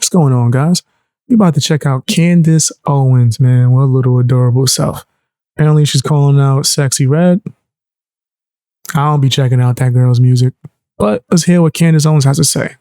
What's going on, guys? We about to check out Candace Owens, man. What little adorable self. Apparently she's calling out Sexyy Red. I don't be checking out that girl's music, but let's hear what Candace Owens has to say.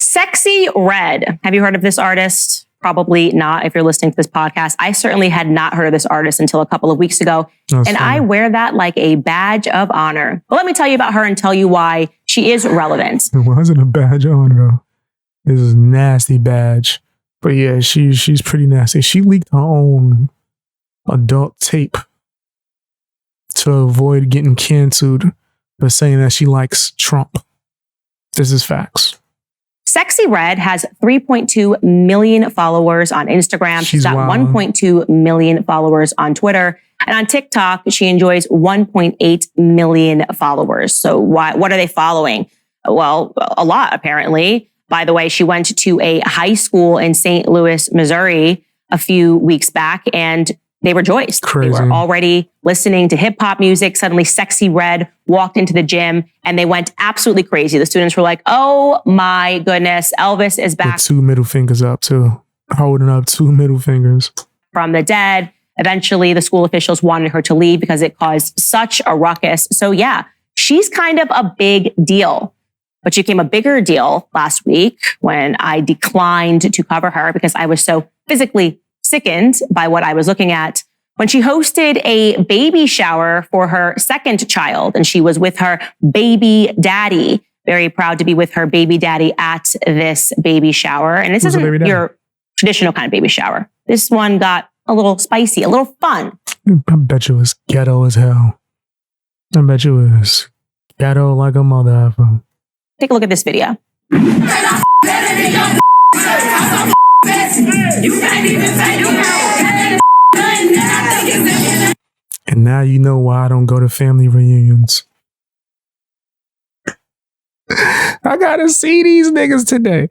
Sexyy Red. Have you heard of this artist? Probably not if you're listening to this podcast. I certainly had not heard of this artist until a couple of weeks ago. That's and funny. I wear that like a badge of honor. But let me tell you about her and tell you why she is relevant. It wasn't a badge of honor, though. This is a nasty badge. But yeah, she's pretty nasty. She leaked her own adult tape to avoid getting canceled for saying that she likes Trump. This is facts. Sexyy Red has 3.2 million followers on Instagram. She's got wild. 1.2 million followers on Twitter. And on TikTok, she enjoys 1.8 million followers. So what are they following? Well, a lot, apparently. By the way, she went to a high school in St. Louis, Missouri a few weeks back, and they rejoiced. Crazy. They were already listening to hip hop music. Suddenly, Sexyy Red walked into the gym and they went absolutely crazy. The students were like, oh my goodness, Elvis is back With 2 middle fingers up, too. Holding up 2 middle fingers. from the dead. Eventually, the school officials wanted her to leave because it caused such a ruckus. So yeah, she's kind of a big deal. But she became a bigger deal last week when I declined to cover her because I was so physically sickened by what I was looking at when she hosted a baby shower for her second child. And she was with her baby daddy. Very proud to be with her baby daddy at this baby shower. And this Who's the baby isn't daddy? your traditional kind of baby shower. This one got a little spicy, a little fun. I bet you it was ghetto as hell. I bet you it was ghetto like a mother effer. Take a look at this video. And now you know why I don't go to family reunions. I gotta see these niggas today.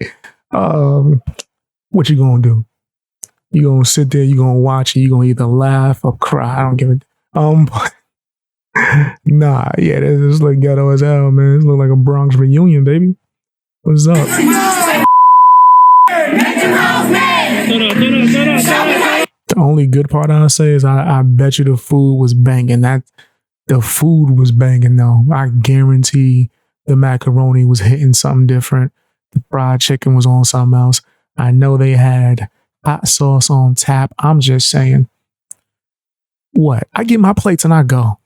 What you gonna do? You gonna sit there, you gonna watch it, you gonna either laugh or cry. I don't give a nah, yeah, this is like ghetto as hell, man. This look like a Bronx reunion, baby. What's up? The only good part I'll say is I bet you the food was banging. The food was banging though. I guarantee the macaroni was hitting something different. The fried chicken was on something else. I know they had hot sauce on tap. I'm just saying. What? I get my plates and I go.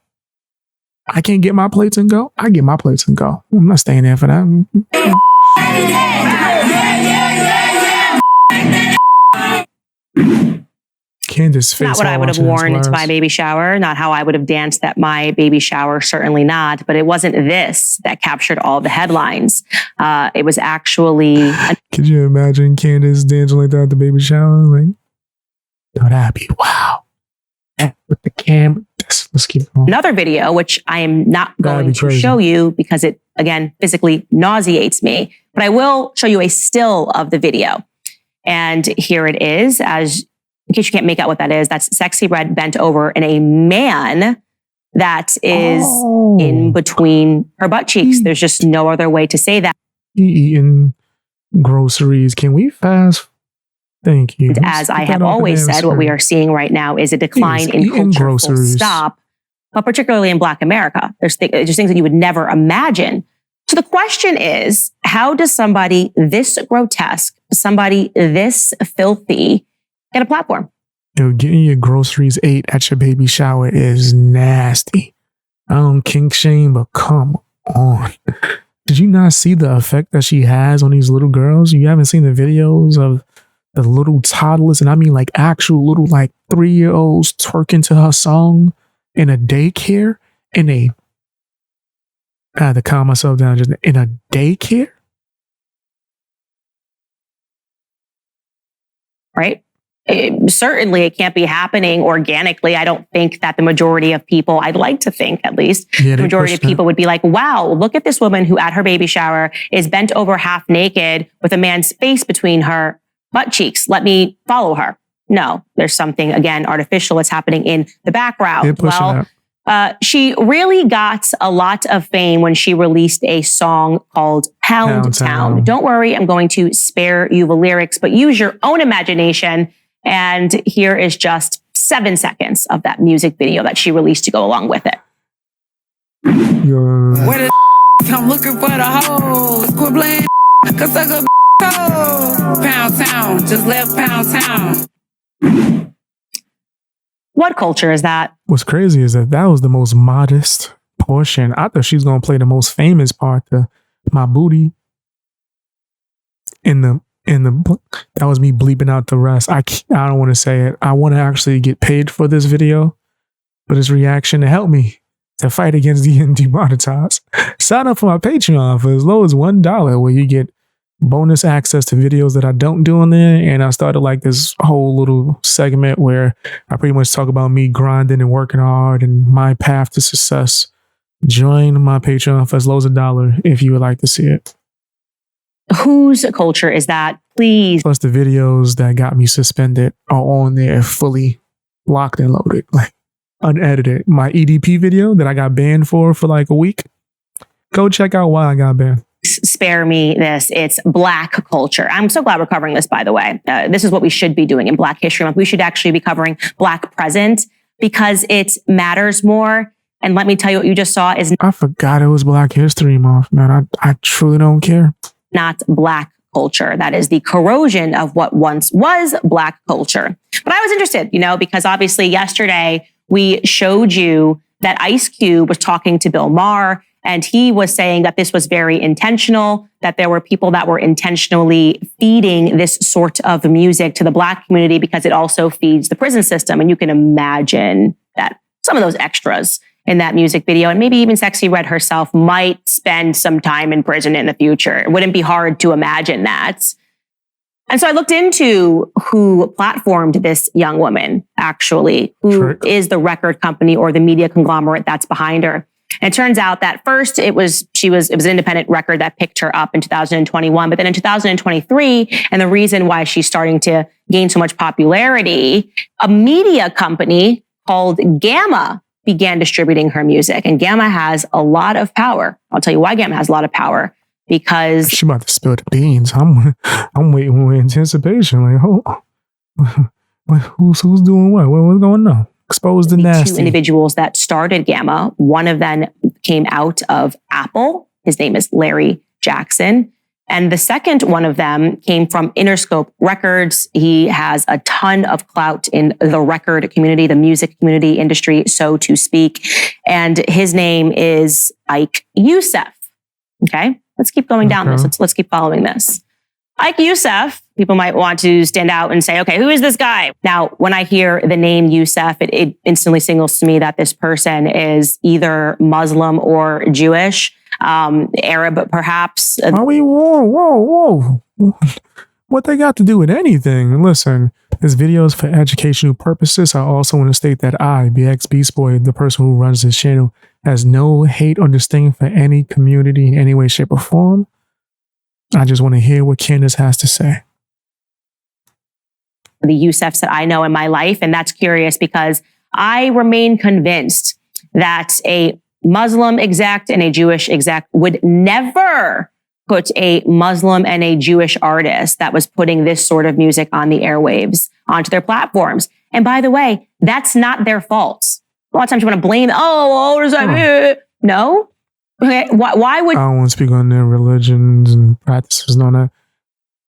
I can't get my plates and go. I get my plates and go. I'm not staying there for that. Candace face Not what I would have worn to my baby shower, not how I would have danced at my baby shower, certainly not. But it wasn't this that captured all the headlines. It was actually... Could you imagine Candace dancing like that at the baby shower? Like, oh, that'd be wow. With the cam, let's keep going. Another video, which I am not That'd going be to crazy. show you because it, again, physically nauseates me. But I will show you a still of the video. And here it is. As in case you can't make out what that is, that's Sexyy Red bent over in a man that is in between her butt cheeks. There's just no other way to say that. He eating groceries. Can we fast? Thank you. And as I have always said, what we are seeing right now is a decline in eating culture, full groceries. stop, but particularly in Black America. There's things that you would never imagine. So the question is, how does somebody this grotesque, somebody this filthy get a platform? Yo, getting your groceries ate at your baby shower is nasty. I don't kink shame, but come on. Did you not see the effect that she has on these little girls? You haven't seen the videos of the little toddlers, and I mean like actual little like 3-year-olds twerking to her song in a daycare? I had to calm myself down. Just in a daycare? Right? Certainly it can't be happening organically. I don't think that the majority of people, I'd like to think at least, Yeah, the majority of people would be like, wow, look at this woman who at her baby shower is bent over half naked with a man's face between her butt cheeks. Let me follow her. No, there's something, again, artificial that's happening in the background. Well, She really got a lot of fame when she released a song called Pound Town. Don't worry, I'm going to spare you the lyrics, but use your own imagination. And here is just 7 seconds of that music video that she released to go along with it. Where the I'm looking for the hoes. Quit playing cause I got cold. Pound Town, just left Pound Town. What culture is that? What's crazy is that was the most modest portion. I thought she was going to play the most famous part, my booty. That was me bleeping out the rest. I don't want to say it. I want to actually get paid for this video, but it's reaction to help me to fight against getting demonetized. Sign up for my Patreon for as low as $1, where you get bonus access to videos that I don't do on there. And I started like this whole little segment where I pretty much talk about me grinding and working hard and my path to success. Join my Patreon for as low as $1 if you would like to see it. Whose culture is that? Please. Plus the videos that got me suspended are on there fully locked and loaded, like unedited. My EDP video that I got banned for like a week. Go check out why I got banned. Spare me this. It's Black culture. I'm so glad we're covering this, by the way. This is what we should be doing in Black History Month. We should actually be covering Black present because it matters more. And let me tell you, what you just saw is... I forgot it was Black History Month, man. I truly don't care. Not Black culture. That is the corrosion of what once was Black culture. But I was interested, because obviously yesterday we showed you that Ice Cube was talking to Bill Maher, and he was saying that this was very intentional, that there were people that were intentionally feeding this sort of music to the Black community because it also feeds the prison system. And you can imagine that some of those extras in that music video, and maybe even Sexyy Red herself, might spend some time in prison in the future. It wouldn't be hard to imagine that. And so I looked into who platformed this young woman, actually, who is the record company or the media conglomerate that's behind her. And it turns out that first it was an independent record that picked her up in 2021, but then in 2023, and the reason why she's starting to gain so much popularity, a media company called Gamma began distributing her music. And Gamma has a lot of power. I'll tell you why Gamma has a lot of power. Because she about to spill the beans. I'm waiting with anticipation. Like, who's doing what? What's going on? Expose the nasty. 2 individuals that started Gamma. One of them came out of Apple. His name is Larry Jackson. And the second one of them came from Interscope Records. He has a ton of clout in the record community, the music community industry, so to speak. And his name is Ike Youssef. Okay, let's keep going down this. Let's keep following this. Ike Youssef, people might want to stand out and say, okay, who is this guy? Now, when I hear the name Youssef, it instantly signals to me that this person is either Muslim or Jewish, Arab, perhaps. Whoa. What they got to do with anything? Listen, this video is for educational purposes. I also want to state that I, BX Beast Boy, the person who runs this channel, has no hate or disdain for any community in any way, shape, or form. I just want to hear what Candace has to say. The Youssefs that I know in my life, and that's curious because I remain convinced that a Muslim exec and a Jewish exec would never put a Muslim and a Jewish artist that was putting this sort of music on the airwaves onto their platforms. And by the way, that's not their fault. A lot of times you want to blame, no. Okay, why would... I don't want to speak on their religions and practices and all that,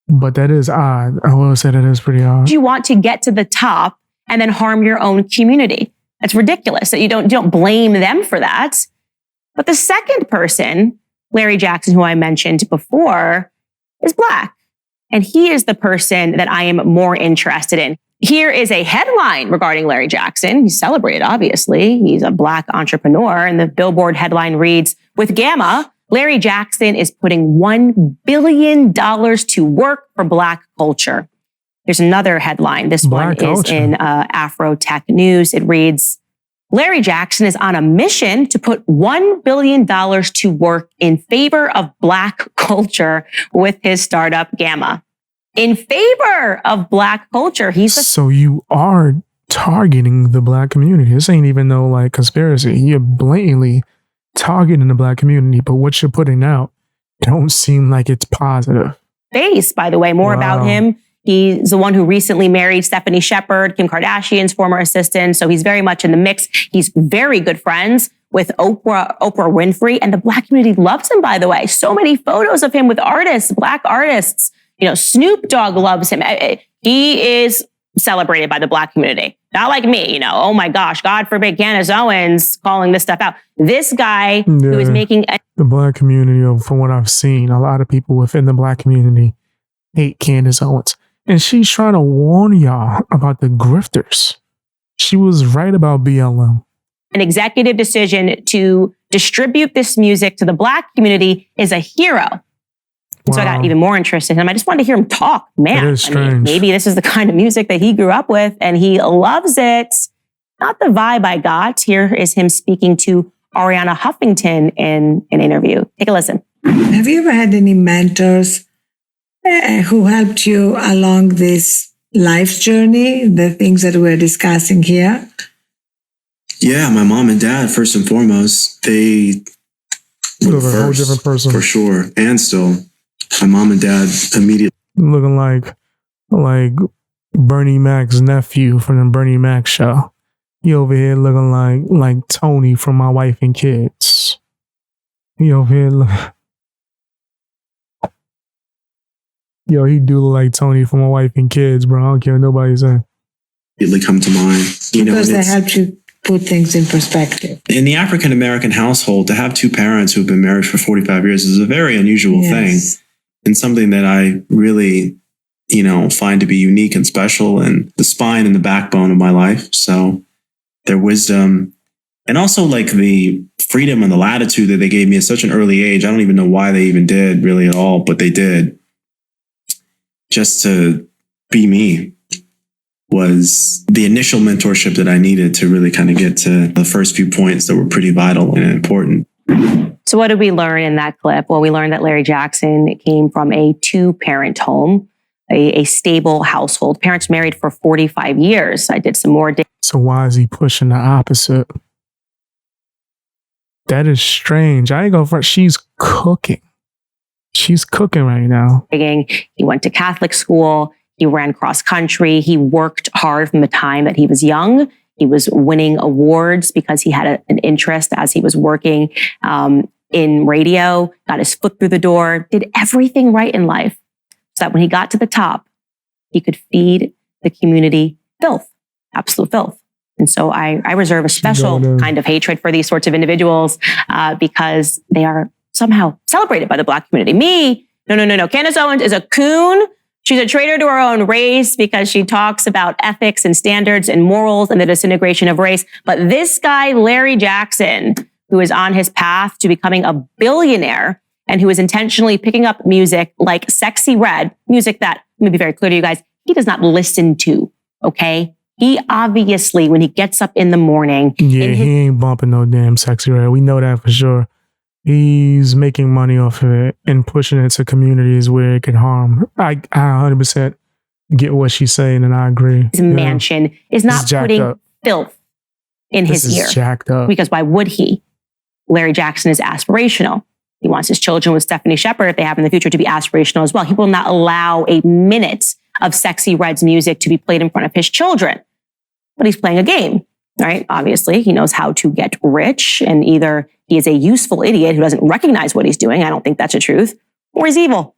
but that is odd. I will say that is pretty odd. You want to get to the top and then harm your own community. That's ridiculous that you don't blame them for that. But the second person, Larry Jackson, who I mentioned before, is Black. And he is the person that I am more interested in. Here is a headline regarding Larry Jackson. He's celebrated, obviously. He's a Black entrepreneur. And the Billboard headline reads, with Gamma, Larry Jackson is putting $1 billion to work for Black culture. There's another headline. This one is in Afro Tech News. It reads, Larry Jackson is on a mission to put $1 billion to work in favor of Black culture with his startup Gamma. In favor of Black culture. So you are targeting the black community. This ain't even no like conspiracy. You're blatantly targeting the black community, but what you're putting out don't seem like it's positive. Face, by the way, more about him. He's the one who recently married Stephanie Shepard, Kim Kardashian's former assistant. So he's very much in the mix. He's very good friends with Oprah Winfrey, and the black community loves him, by the way. So many photos of him with artists, black artists. You know, Snoop Dogg loves him. He is celebrated by the black community. Not like me, you know, oh my gosh, God forbid Candace Owens calling this stuff out. This guy who is making... The black community, from what I've seen, a lot of people within the black community hate Candace Owens. And she's trying to warn y'all about the grifters. She was right about BLM. An executive decision to distribute this music to the black community is a hero. Wow. So I got even more interested in him. I just wanted to hear him talk. Man, it is strange. Maybe this is the kind of music that he grew up with and he loves it. Not the vibe I got. Here is him speaking to Ariana Huffington in an interview. Take a listen. Have you ever had any mentors who helped you along this life journey, the things that we're discussing here? Yeah, my mom and dad, first and foremost, they were the whole different person. For sure. And still, my mom and dad immediately. Looking like Bernie Mac's nephew from the Bernie Mac show. He over here looking like Tony from My Wife and Kids. He over here Yo, he do look like Tony from My Wife and Kids, bro. I don't care what nobody say. Immediately come to mind. Because they helped you put things in perspective. In the African-American household, to have two parents who've been married for 45 years is a very unusual thing. And something that I really, find to be unique and special and the spine and the backbone of my life. So their wisdom and also like the freedom and the latitude that they gave me at such an early age. I don't even know why they even did really at all, but they did. Just to be me was the initial mentorship that I needed to really kind of get to the first few points that were pretty vital and important. So what did we learn in that clip? Well, we learned that Larry Jackson came from a two-parent home, a stable household. Parents married for 45 years. I did some more. So why is he pushing the opposite? That is strange. I ain't going for it. She's cooking. She's cooking right now. He went to Catholic school. He ran cross country. He worked hard from the time that he was young. He was winning awards because he had an interest as he was working in radio, got his foot through the door, did everything right in life so that when he got to the top, he could feed the community filth, absolute filth. And so I reserve a special kind of hatred for these sorts of individuals because they are somehow celebrated by the black community. Me, no. Candace Owens is a coon. She's a traitor to her own race because she talks about ethics and standards and morals and the disintegration of race. But this guy, Larry Jackson, who is on his path to becoming a billionaire and who is intentionally picking up music like Sexyy Red, music that, let me be very clear to you guys, he does not listen to, okay? He obviously, when he gets up in the morning... Yeah, he ain't bumping no damn Sexyy Red. We know that for sure. He's making money off of it and pushing it to communities where it could harm. I 100% get what she's saying, and I agree. His mansion is not putting filth in his ear. This is jacked up. Because why would he? Larry Jackson is aspirational. He wants his children with Stephanie Shepard, if they have in the future, to be aspirational as well. He will not allow a minute of Sexyy Red's music to be played in front of his children. But he's playing a game, right? Obviously, he knows how to get rich, and either he is a useful idiot who doesn't recognize what he's doing. I don't think that's the truth. Or he's evil.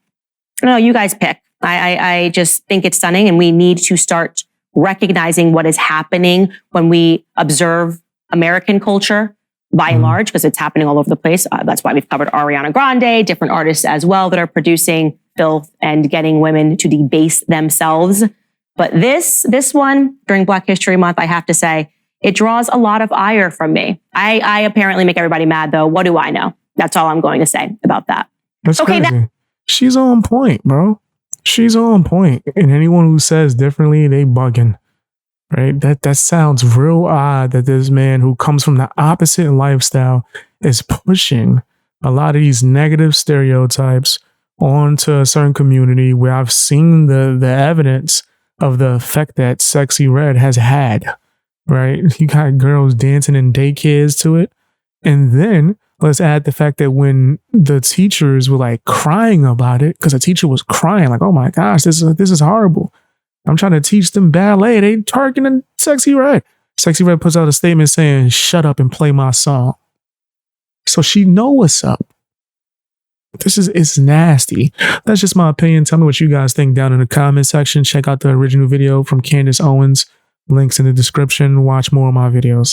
No, you guys pick. I just think it's stunning, and we need to start recognizing what is happening when we observe American culture by and large, because it's happening all over the place. That's why we've covered Ariana Grande, different artists as well that are producing filth and getting women to debase themselves. But this one, during Black History Month, I have to say, it draws a lot of ire from me. I apparently make everybody mad, though. What do I know? That's all I'm going to say about that. That's crazy. She's on point, bro. She's on point. And anyone who says differently, they bugging. Right? That sounds real odd that this man who comes from the opposite lifestyle is pushing a lot of these negative stereotypes onto a certain community where I've seen the evidence of the effect that Sexyy Red has had right? You got girls dancing in daycares to it. And then let's add the fact that when the teachers were like crying about it, because a teacher was crying, like, oh my gosh, this is horrible. I'm trying to teach them ballet. They twerking and Sexyy Red. Sexyy Red puts out a statement saying, shut up and play my song. So she know what's up. It's nasty. That's just my opinion. Tell me what you guys think down in the comment section. Check out the original video from Candace Owens. Links in the description. Watch more of my videos.